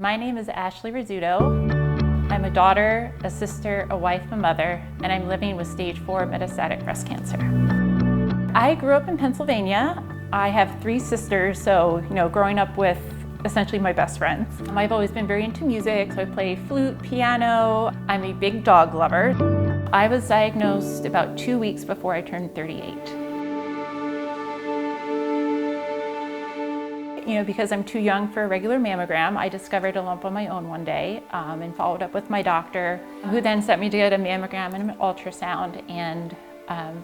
My name is Ashley Rizzuto. I'm a daughter, a sister, a wife, a mother, and I'm living with stage 4 metastatic breast cancer. I grew up in Pennsylvania. I have 3 sisters, so growing up with essentially my best friends. I've always been very into music, so I play flute, piano. I'm a big dog lover. I was diagnosed about 2 weeks before I turned 38. Because I'm too young for a regular mammogram, I discovered a lump on my own one day and followed up with my doctor, who then sent me to get a mammogram and an ultrasound. And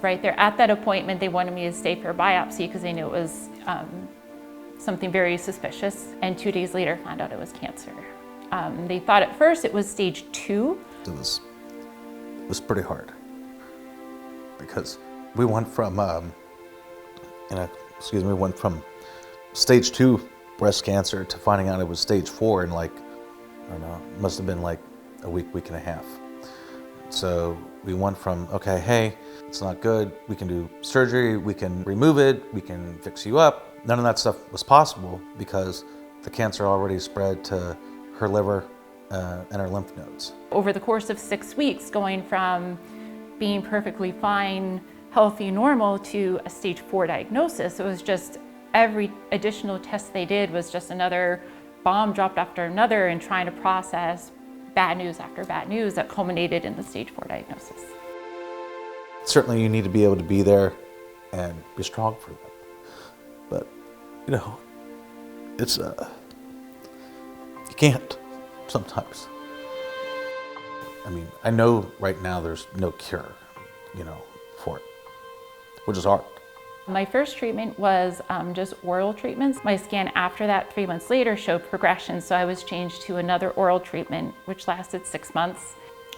right there at that appointment, they wanted me to stay for a biopsy because they knew it was something very suspicious. And 2 days later, found out it was cancer. They thought at first it was stage 2. It was pretty hard because we went from stage 2 breast cancer to finding out it was stage 4 in I don't know, it must have been like a week and a half. So we went from, okay, hey, it's not good, we can do surgery, we can remove it, we can fix you up. None of that stuff was possible because the cancer already spread to her liver and her lymph nodes. Over the course of 6 weeks, going from being perfectly fine, healthy, normal to a stage 4 diagnosis, it was just every additional test they did was just another bomb dropped after another and trying to process bad news after bad news that culminated in the stage 4 diagnosis. Certainly you need to be able to be there and be strong for them. But, it's, you can't sometimes. I mean, I know right now there's no cure, for it, which is hard. My first treatment was just oral treatments. My scan after that 3 months later showed progression, so I was changed to another oral treatment, which lasted 6 months,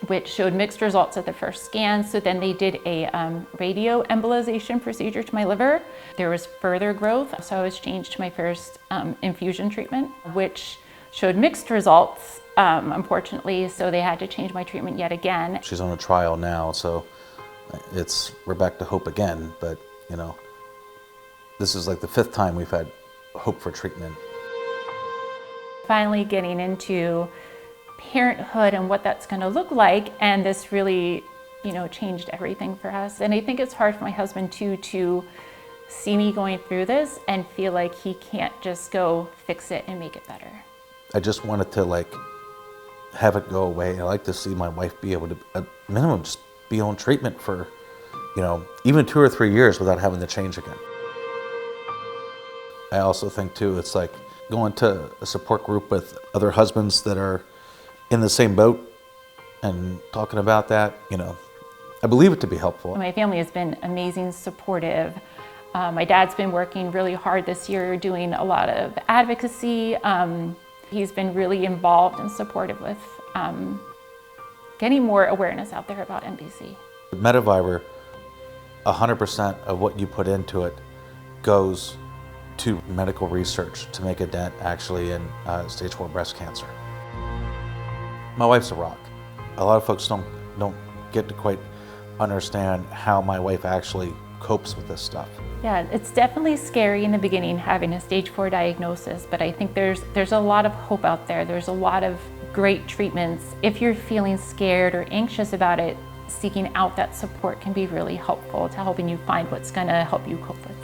which showed mixed results at the first scan. So then they did a radioembolization procedure to my liver. There was further growth, so I was changed to my first infusion treatment, which showed mixed results, unfortunately, so they had to change my treatment yet again. She's on a trial now, so we're back to hope again, but this is like the 5th time we've had hope for treatment. Finally getting into parenthood and what that's going to look like, and this really, changed everything for us. And I think it's hard for my husband too to see me going through this and feel like he can't just go fix it and make it better. I just wanted to have it go away. I like to see my wife be able to, at minimum, just be on treatment for, even 2 or 3 years without having to change again. I also think too, it's like going to a support group with other husbands that are in the same boat and talking about that, I believe it to be helpful. My family has been amazing, supportive. My dad's been working really hard this year, doing a lot of advocacy. He's been really involved and supportive with getting more awareness out there about MBC. Medivivor, 100% of what you put into it goes to medical research to make a dent actually in stage 4 breast cancer. My wife's a rock. A lot of folks don't get to quite understand how my wife actually copes with this stuff. Yeah, it's definitely scary in the beginning having a stage 4 diagnosis, but I think there's a lot of hope out there. There's a lot of great treatments. If you're feeling scared or anxious about it, seeking out that support can be really helpful to helping you find what's going to help you cope with it.